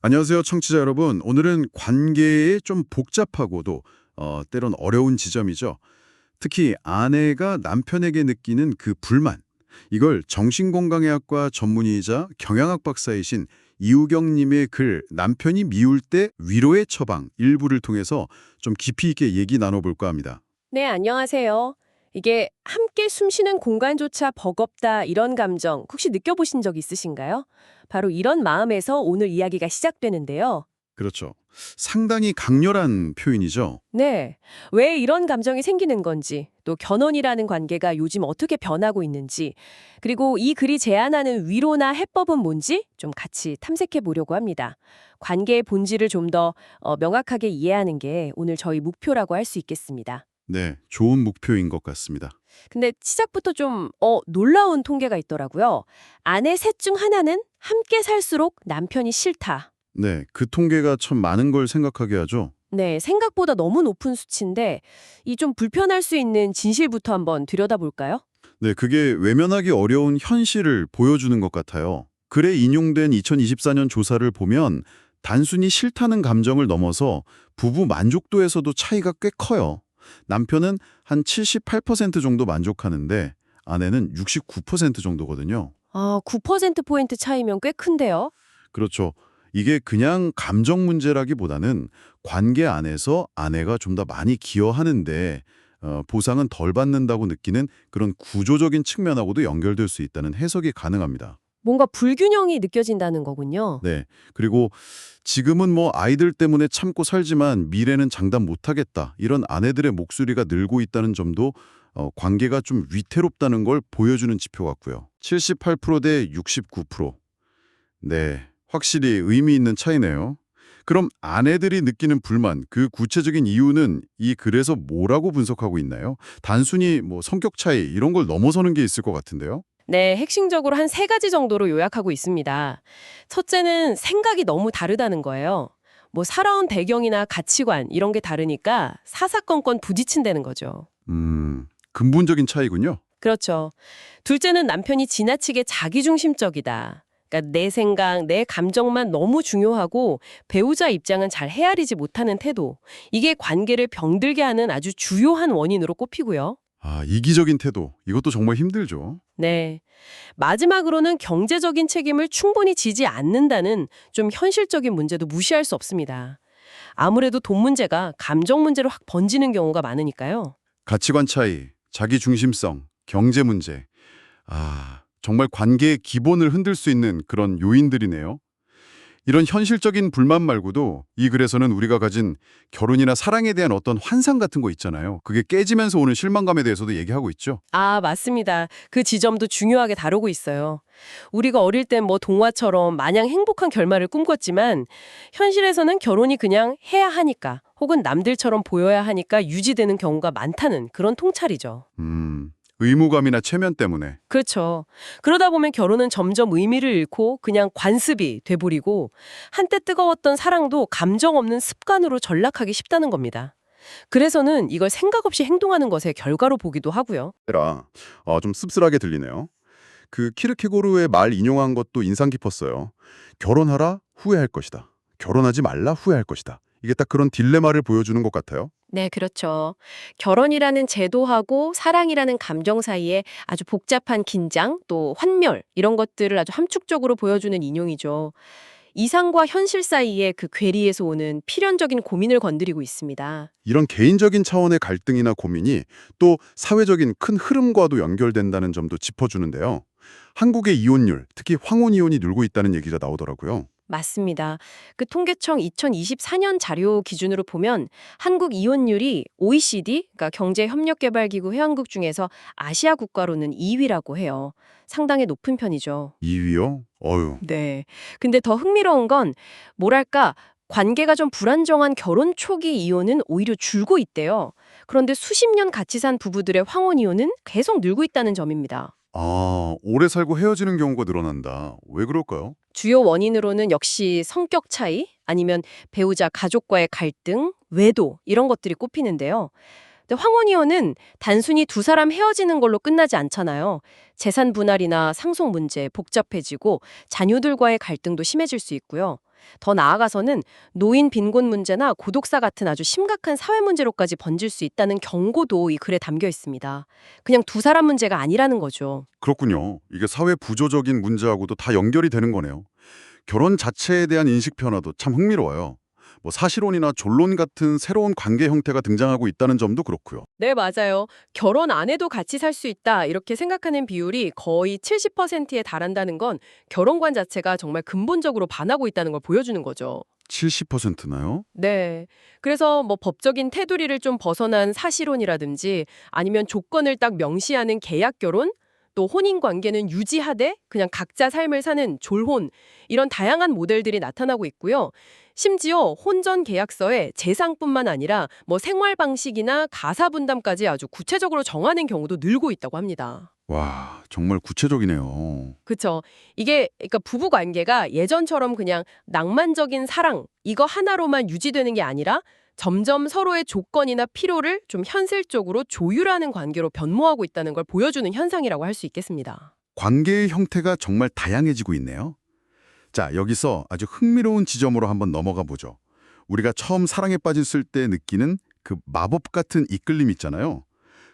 안녕하세요, 청취자 여러분. 오늘은 관계에 좀 복잡하고도 때론 어려운 지점이죠. 특히 아내가 남편에게 느끼는 그 불만. 이걸 정신건강의학과 전문의이자 경영학 박사이신 이우경 님의 글 남편이 미울 때 위로의 처방 일부를 통해서 좀 깊이 있게 얘기 나눠볼까 합니다. 네, 안녕하세요. 이게 함께 숨쉬는 공간조차 버겁다 이런 감정 혹시 느껴보신 적 있으신가요? 바로 이런 마음에서 오늘 이야기가 시작되는데요. 그렇죠. 상당히 강렬한 표현이죠. 네, 왜 이런 감정이 생기는 건지, 또 결혼이라는 관계가 요즘 어떻게 변하고 있는지, 그리고 이 글이 제안하는 위로나 해법은 뭔지 좀 같이 탐색해 보려고 합니다. 관계의 본질을 좀 더 명확하게 이해하는 게 오늘 저희 목표라고 할 수 있겠습니다. 네, 좋은 목표인 것 같습니다. 근데 시작부터 좀 놀라운 통계가 있더라고요. 아내 셋 중 하나는 함께 살수록 남편이 싫다. 네, 그 통계가 참 많은 걸 생각하게 하죠. 네, 생각보다 너무 높은 수치인데 이 좀 불편할 수 있는 진실부터 한번 들여다볼까요? 네, 그게 외면하기 어려운 현실을 보여주는 것 같아요. 글에 인용된 2024년 조사를 보면 단순히 싫다는 감정을 넘어서 부부 만족도에서도 차이가 꽤 커요. 남편은 한 78% 정도 만족하는데 아내는 69% 정도거든요. 아, 9%포인트 차이면 꽤 큰데요? 그렇죠. 이게 그냥 감정 문제라기보다는 관계 안에서 아내가 좀 더 많이 기여하는데 보상은 덜 받는다고 느끼는 그런 구조적인 측면하고도 연결될 수 있다는 해석이 가능합니다. 뭔가 불균형이 느껴진다는 거군요. 네. 그리고 지금은 뭐 아이들 때문에 참고 살지만 미래는 장담 못하겠다. 이런 아내들의 목소리가 늘고 있다는 점도 관계가 좀 위태롭다는 걸 보여주는 지표 같고요. 78%대 69%. 네. 확실히 의미 있는 차이네요. 그럼 아내들이 느끼는 불만, 그 구체적인 이유는 이 글에서 뭐라고 분석하고 있나요? 단순히 뭐 성격 차이 이런 걸 넘어서는 게 있을 것 같은데요. 네, 핵심적으로 한 세 가지 정도로 요약하고 있습니다. 첫째는 생각이 너무 다르다는 거예요. 뭐 살아온 배경이나 가치관 이런 게 다르니까 사사건건 부딪힌다는 거죠. 근본적인 차이군요. 그렇죠. 둘째는 남편이 지나치게 자기중심적이다. 그러니까 내 생각, 내 감정만 너무 중요하고 배우자 입장은 잘 헤아리지 못하는 태도. 이게 관계를 병들게 하는 아주 주요한 원인으로 꼽히고요. 아, 이기적인 태도. 이것도 정말 힘들죠. 네. 마지막으로는 경제적인 책임을 충분히 지지 않는다는 좀 현실적인 문제도 무시할 수 없습니다. 아무래도 돈 문제가 감정 문제로 확 번지는 경우가 많으니까요. 가치관 차이, 자기 중심성, 경제 문제. 아, 정말 관계의 기본을 흔들 수 있는 그런 요인들이네요. 이런 현실적인 불만 말고도 이 글에서는 우리가 가진 결혼이나 사랑에 대한 어떤 환상 같은 거 있잖아요. 그게 깨지면서 오는 실망감에 대해서도 얘기하고 있죠. 아, 맞습니다. 그 지점도 중요하게 다루고 있어요. 우리가 어릴 땐 뭐 동화처럼 마냥 행복한 결말을 꿈꿨지만 현실에서는 결혼이 그냥 해야 하니까 혹은 남들처럼 보여야 하니까 유지되는 경우가 많다는 그런 통찰이죠. 의무감이나 체면 때문에. 그렇죠. 그러다 보면 결혼은 점점 의미를 잃고 그냥 관습이 돼버리고 한때 뜨거웠던 사랑도 감정 없는 습관으로 전락하기 쉽다는 겁니다. 그래서는 이걸 생각 없이 행동하는 것의 결과로 보기도 하고요. 좀 씁쓸하게 들리네요. 그 키르케고르의 말 인용한 것도 인상 깊었어요. 결혼하라 후회할 것이다. 결혼하지 말라 후회할 것이다. 이게 딱 그런 딜레마를 보여주는 것 같아요. 네, 그렇죠. 결혼이라는 제도하고 사랑이라는 감정 사이에 아주 복잡한 긴장, 또 환멸, 이런 것들을 아주 함축적으로 보여주는 인용이죠. 이상과 현실 사이의 그 괴리에서 오는 필연적인 고민을 건드리고 있습니다. 이런 개인적인 차원의 갈등이나 고민이 또 사회적인 큰 흐름과도 연결된다는 점도 짚어주는데요. 한국의 이혼율, 특히 황혼 이혼이 늘고 있다는 얘기가 나오더라고요. 맞습니다. 그 통계청 2024년 자료 기준으로 보면 한국 이혼율이 OECD, 그러니까 경제협력개발기구 회원국 중에서 아시아 국가로는 2위라고 해요. 상당히 높은 편이죠. 2위요? 어휴. 네. 근데 더 흥미로운 건 뭐랄까 관계가 좀 불안정한 결혼 초기 이혼은 오히려 줄고 있대요. 그런데 수십 년 같이 산 부부들의 황혼 이혼은 계속 늘고 있다는 점입니다. 아, 오래 살고 헤어지는 경우가 늘어난다. 왜 그럴까요? 주요 원인으로는 역시 성격 차이, 아니면 배우자 가족과의 갈등, 외도 이런 것들이 꼽히는데요. 근데 황혼이혼은 단순히 두 사람 헤어지는 걸로 끝나지 않잖아요. 재산 분할이나 상속 문제 복잡해지고 자녀들과의 갈등도 심해질 수 있고요. 더 나아가서는 노인 빈곤 문제나 고독사 같은 아주 심각한 사회 문제로까지 번질 수 있다는 경고도 이 글에 담겨 있습니다. 그냥 두 사람 문제가 아니라는 거죠. 그렇군요. 이게 사회 부조적인 문제하고도 다 연결이 되는 거네요. 결혼 자체에 대한 인식 변화도 참 흥미로워요. 뭐 사실혼이나 존론 같은 새로운 관계 형태가 등장하고 있다는 점도 그렇고요. 네, 맞아요. 결혼 안 해도 같이 살 수 있다, 이렇게 생각하는 비율이 거의 70%에 달한다는 건 결혼관 자체가 정말 근본적으로 반하고 있다는 걸 보여주는 거죠. 70%나요? 네. 그래서 뭐 법적인 테두리를 좀 벗어난 사실혼이라든지 아니면 조건을 딱 명시하는 계약 결혼, 또 혼인 관계는 유지하되 그냥 각자 삶을 사는 졸혼, 이런 다양한 모델들이 나타나고 있고요. 심지어 혼전 계약서에 재산뿐만 아니라 뭐 생활 방식이나 가사 분담까지 아주 구체적으로 정하는 경우도 늘고 있다고 합니다. 와, 정말 구체적이네요. 그쵸. 이게 그러니까 부부 관계가 예전처럼 그냥 낭만적인 사랑 이거 하나로만 유지되는 게 아니라 점점 서로의 조건이나 필요를 좀 현실적으로 조율하는 관계로 변모하고 있다는 걸 보여주는 현상이라고 할 수 있겠습니다. 관계의 형태가 정말 다양해지고 있네요. 자, 여기서 아주 흥미로운 지점으로 한번 넘어가 보죠. 우리가 처음 사랑에 빠졌을 때 느끼는 그 마법 같은 이끌림 있잖아요.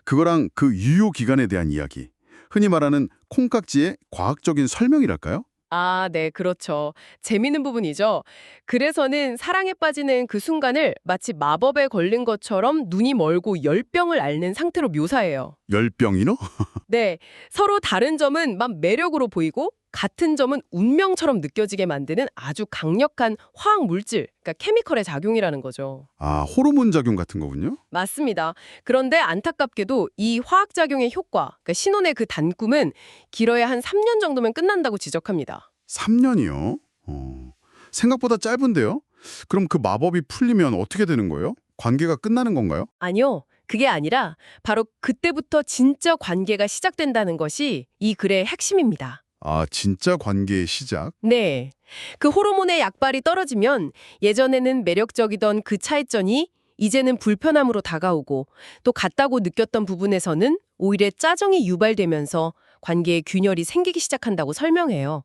그거랑 그 유효 기간에 대한 이야기. 흔히 말하는 콩깍지의 과학적인 설명이랄까요? 아, 네, 그렇죠. 재미있는 부분이죠. 그래서는 사랑에 빠지는 그 순간을 마치 마법에 걸린 것처럼 눈이 멀고 열병을 앓는 상태로 묘사해요. 열병이너? 네, 서로 다른 점은 막 매력으로 보이고 같은 점은 운명처럼 느껴지게 만드는 아주 강력한 화학 물질, 그러니까 케미컬의 작용이라는 거죠. 아, 호르몬 작용 같은 거군요. 맞습니다. 그런데 안타깝게도 이 화학작용의 효과, 그러니까 신혼의 그 단꿈은 길어야 한 3년 정도면 끝난다고 지적합니다. 3년이요? 생각보다 짧은데요? 그럼 그 마법이 풀리면 어떻게 되는 거예요? 관계가 끝나는 건가요? 아니요. 그게 아니라 바로 그때부터 진짜 관계가 시작된다는 것이 이 글의 핵심입니다. 아, 진짜 관계의 시작? 네. 그 호르몬의 약발이 떨어지면 예전에는 매력적이던 그 차이점이 이제는 불편함으로 다가오고 또 같다고 느꼈던 부분에서는 오히려 짜증이 유발되면서 관계에 균열이 생기기 시작한다고 설명해요.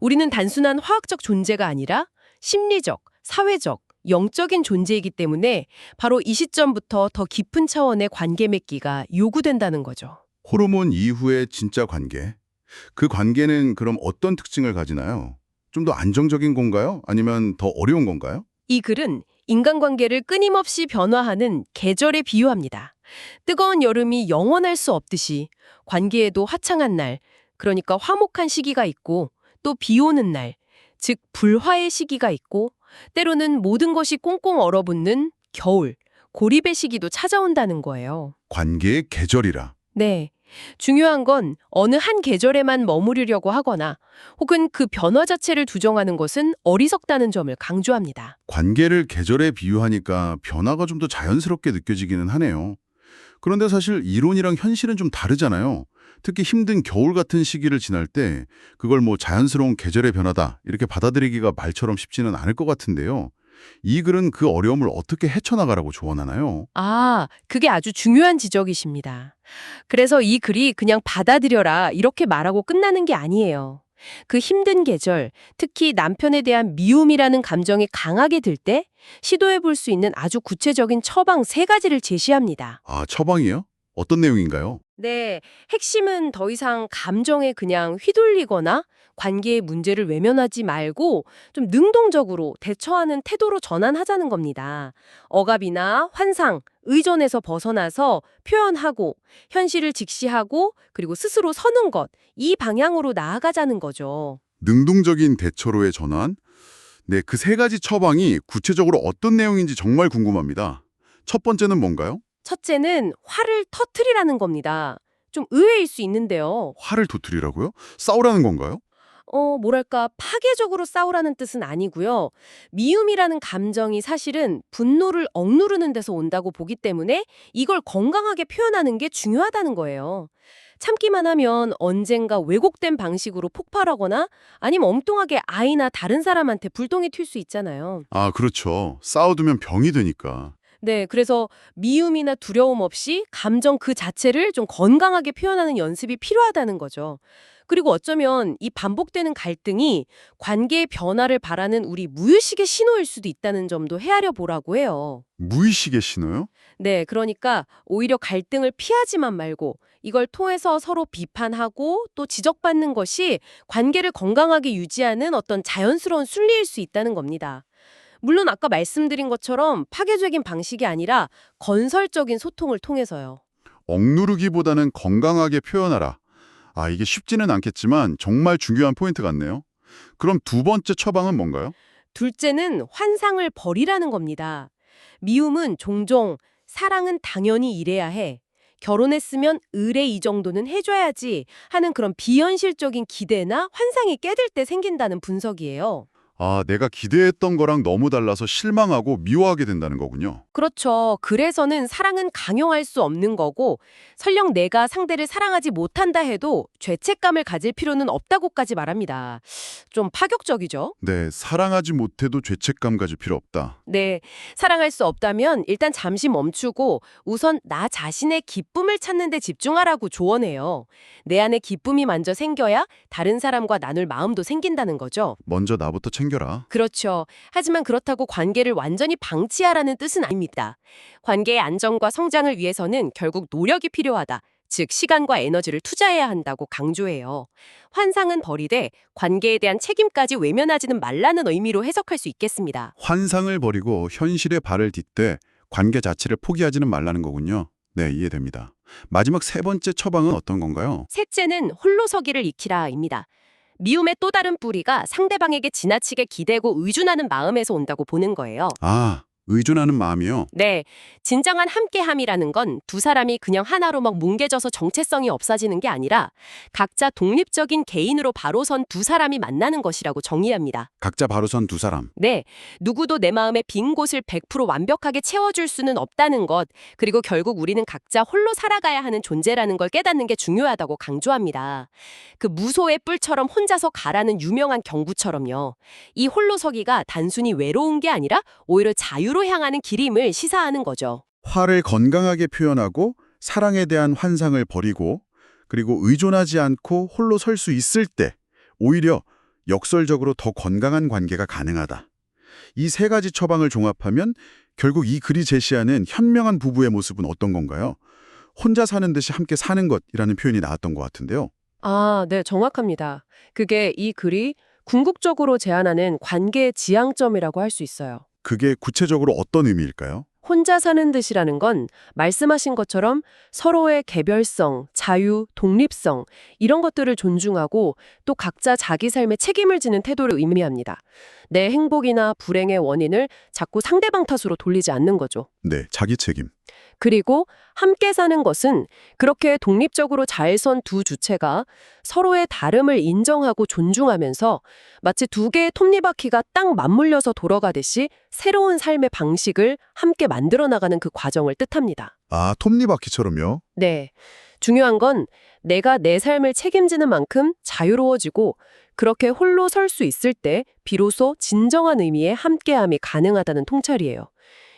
우리는 단순한 화학적 존재가 아니라 심리적, 사회적, 영적인 존재이기 때문에 바로 이 시점부터 더 깊은 차원의 관계 맺기가 요구된다는 거죠. 호르몬 이후의 진짜 관계. 그 관계는 그럼 어떤 특징을 가지나요? 좀 더 안정적인 건가요? 아니면 더 어려운 건가요? 이 글은 인간관계를 끊임없이 변화하는 계절에 비유합니다. 뜨거운 여름이 영원할 수 없듯이 관계에도 화창한 날, 그러니까 화목한 시기가 있고 또 비 오는 날, 즉 불화의 시기가 있고 때로는 모든 것이 꽁꽁 얼어붙는 겨울, 고립의 시기도 찾아온다는 거예요. 관계의 계절이라. 네. 중요한 건 어느 한 계절에만 머무르려고 하거나 혹은 그 변화 자체를 두정하는 것은 어리석다는 점을 강조합니다. 관계를 계절에 비유하니까 변화가 좀 더 자연스럽게 느껴지기는 하네요. 그런데 사실 이론이랑 현실은 좀 다르잖아요. 특히 힘든 겨울 같은 시기를 지날 때 그걸 뭐 자연스러운 계절의 변화다 이렇게 받아들이기가 말처럼 쉽지는 않을 것 같은데요. 이 글은 그 어려움을 어떻게 헤쳐나가라고 조언하나요? 아, 그게 아주 중요한 지적이십니다. 그래서 이 글이 그냥 받아들여라 이렇게 말하고 끝나는 게 아니에요. 그 힘든 계절, 특히 남편에 대한 미움이라는 감정이 강하게 들 때 시도해 볼 수 있는 아주 구체적인 처방 3가지를 제시합니다. 아, 처방이요? 어떤 내용인가요? 네, 핵심은 더 이상 감정에 그냥 휘둘리거나 관계의 문제를 외면하지 말고 좀 능동적으로 대처하는 태도로 전환하자는 겁니다. 억압이나 환상, 의존에서 벗어나서 표현하고 현실을 직시하고 그리고 스스로 서는 것, 이 방향으로 나아가자는 거죠. 능동적인 대처로의 전환? 네, 그 3가지 처방이 구체적으로 어떤 내용인지 정말 궁금합니다. 첫 번째는 뭔가요? 첫째는 화를 터트리라는 겁니다. 좀 의외일 수 있는데요. 화를 도투리라고요? 싸우라는 건가요? 뭐랄까, 파괴적으로 싸우라는 뜻은 아니고요. 미움이라는 감정이 사실은 분노를 억누르는 데서 온다고 보기 때문에 이걸 건강하게 표현하는 게 중요하다는 거예요. 참기만 하면 언젠가 왜곡된 방식으로 폭발하거나 아니면 엉뚱하게 아이나 다른 사람한테 불똥이 튈 수 있잖아요. 아, 그렇죠. 쌓아두면 병이 되니까. 네, 그래서 미움이나 두려움 없이 감정 그 자체를 좀 건강하게 표현하는 연습이 필요하다는 거죠. 그리고 어쩌면 이 반복되는 갈등이 관계의 변화를 바라는 우리 무의식의 신호일 수도 있다는 점도 헤아려 보라고 해요. 무의식의 신호요? 네, 그러니까 오히려 갈등을 피하지만 말고 이걸 통해서 서로 비판하고 또 지적받는 것이 관계를 건강하게 유지하는 어떤 자연스러운 순리일 수 있다는 겁니다. 물론 아까 말씀드린 것처럼 파괴적인 방식이 아니라 건설적인 소통을 통해서요. 억누르기보다는 건강하게 표현하라. 아, 이게 쉽지는 않겠지만 정말 중요한 포인트 같네요. 그럼 두 번째 처방은 뭔가요? 둘째는 환상을 버리라는 겁니다. 미움은 종종 사랑은 당연히 이래야 해. 결혼했으면 의뢰 이 정도는 해줘야지 하는 그런 비현실적인 기대나 환상이 깨질 때 생긴다는 분석이에요. 아, 내가 기대했던 거랑 너무 달라서 실망하고 미워하게 된다는 거군요. 그렇죠. 그래서는 사랑은 강요할 수 없는 거고 설령 내가 상대를 사랑하지 못한다 해도 죄책감을 가질 필요는 없다고까지 말합니다. 좀 파격적이죠? 네, 사랑하지 못해도 죄책감 가질 필요 없다. 네, 사랑할 수 없다면 일단 잠시 멈추고 우선 나 자신의 기쁨을 찾는 데 집중하라고 조언해요. 내 안에 기쁨이 먼저 생겨야 다른 사람과 나눌 마음도 생긴다는 거죠. 먼저 나부터 챙겨라. 그렇죠. 하지만 그렇다고 관계를 완전히 방치하라는 뜻은 아닙니다. 관계의 안정과 성장을 위해서는 결국 노력이 필요하다. 즉 시간과 에너지를 투자해야 한다고 강조해요. 환상은 버리되 관계에 대한 책임까지 외면하지는 말라는 의미로 해석할 수 있겠습니다. 환상을 버리고 현실에 발을 딛되 관계 자체를 포기하지는 말라는 거군요. 네, 이해됩니다. 마지막 세 번째 처방은 어떤 건가요? 셋째는 홀로서기를 익히라입니다. 미움의 또 다른 뿌리가 상대방에게 지나치게 기대고 의존하는 마음에서 온다고 보는 거예요. 아, 의존하는 마음이요? 네, 진정한 함께함이라는 건 두 사람이 그냥 하나로 막 뭉개져서 정체성이 없어지는 게 아니라 각자 독립적인 개인으로 바로 선 두 사람이 만나는 것이라고 정의합니다. 각자 바로 선 두 사람. 네, 누구도 내 마음의 빈 곳을 100% 완벽하게 채워줄 수는 없다는 것, 그리고 결국 우리는 각자 홀로 살아가야 하는 존재라는 걸 깨닫는 게 중요하다고 강조합니다. 그 무소의 뿔처럼 혼자서 가라는 유명한 경구처럼요. 이 홀로서기가 단순히 외로운 게 아니라 오히려 자유로 향하는 길임을 시사하는 거죠. 화를 건강하게 표현하고 사랑에 대한 환상을 버리고 그리고 의존하지 않고 홀로 설 수 있을 때 오히려 역설적으로 더 건강한 관계가 가능하다. 이 세 가지 처방을 종합하면 결국 이 글이 제시하는 현명한 부부의 모습은 어떤 건가요? 혼자 사는 듯이 함께 사는 것이라는 표현이 나왔던 것 같은데요. 아, 네, 정확합니다. 그게 이 글이 궁극적으로 제안하는 관계의 지향점이라고 할 수 있어요. 그게 구체적으로 어떤 의미일까요? 혼자 사는 듯이라는 건 말씀하신 것처럼 서로의 개별성, 자유, 독립성 이런 것들을 존중하고 또 각자 자기 삶에 책임을 지는 태도를 의미합니다. 내 행복이나 불행의 원인을 자꾸 상대방 탓으로 돌리지 않는 거죠. 네, 자기 책임. 그리고 함께 사는 것은 그렇게 독립적으로 잘 선 두 주체가 서로의 다름을 인정하고 존중하면서 마치 두 개의 톱니바퀴가 딱 맞물려서 돌아가듯이 새로운 삶의 방식을 함께 만들어 나가는 그 과정을 뜻합니다. 아, 톱니바퀴처럼요? 네. 중요한 건 내가 내 삶을 책임지는 만큼 자유로워지고 그렇게 홀로 설 수 있을 때 비로소 진정한 의미의 함께함이 가능하다는 통찰이에요.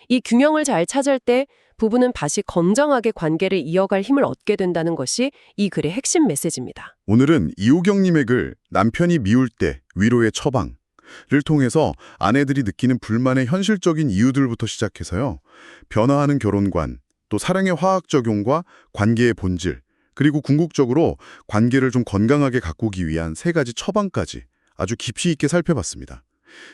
이 균형을 잘 찾을 때 부부는 다시 건강하게 관계를 이어갈 힘을 얻게 된다는 것이 이 글의 핵심 메시지입니다. 오늘은 이호경님의 글 남편이 미울 때 위로의 처방을 통해서 아내들이 느끼는 불만의 현실적인 이유들부터 시작해서요. 변화하는 결혼관, 또 사랑의 화학 적용과 관계의 본질, 그리고 궁극적으로 관계를 좀 건강하게 가꾸기 위한 세 가지 처방까지 아주 깊이 있게 살펴봤습니다.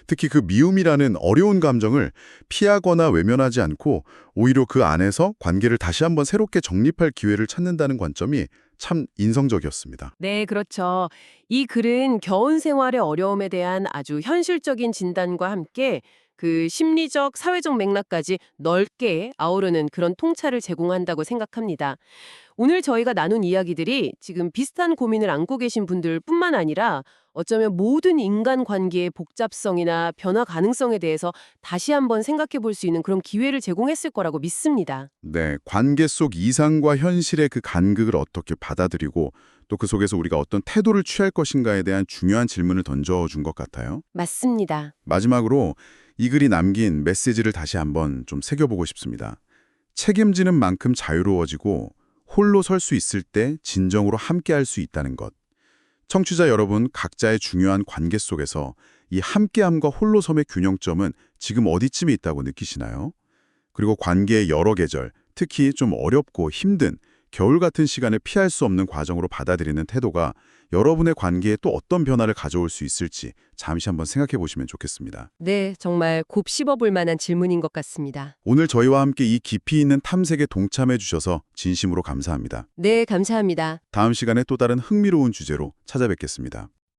특히 그 미움이라는 어려운 감정을 피하거나 외면하지 않고 오히려 그 안에서 관계를 다시 한번 새롭게 정립할 기회를 찾는다는 관점이 참 인상적이었습니다. 네, 그렇죠. 이 글은 결혼 생활의 어려움에 대한 아주 현실적인 진단과 함께 그 심리적, 사회적 맥락까지 넓게 아우르는 그런 통찰을 제공한다고 생각합니다. 오늘 저희가 나눈 이야기들이 지금 비슷한 고민을 안고 계신 분들뿐만 아니라 어쩌면 모든 인간관계의 복잡성이나 변화 가능성에 대해서 다시 한번 생각해 볼 수 있는 그런 기회를 제공했을 거라고 믿습니다. 네, 관계 속 이상과 현실의 그 간극을 어떻게 받아들이고 또 그 속에서 우리가 어떤 태도를 취할 것인가에 대한 중요한 질문을 던져준 것 같아요. 맞습니다. 마지막으로 이 글이 남긴 메시지를 다시 한번 좀 새겨보고 싶습니다. 책임지는 만큼 자유로워지고 홀로 설 수 있을 때 진정으로 함께할 수 있다는 것. 청취자 여러분, 각자의 중요한 관계 속에서 이 함께함과 홀로섬의 균형점은 지금 어디쯤에 있다고 느끼시나요? 그리고 관계의 여러 계절, 특히 좀 어렵고 힘든 겨울 같은 시간을 피할 수 없는 과정으로 받아들이는 태도가 여러분의 관계에 또 어떤 변화를 가져올 수 있을지 잠시 한번 생각해 보시면 좋겠습니다. 네, 정말 곱씹어 볼 만한 질문인 것 같습니다. 오늘 저희와 함께 이 깊이 있는 탐색에 동참해 주셔서 진심으로 감사합니다. 네, 감사합니다. 다음 시간에 또 다른 흥미로운 주제로 찾아뵙겠습니다.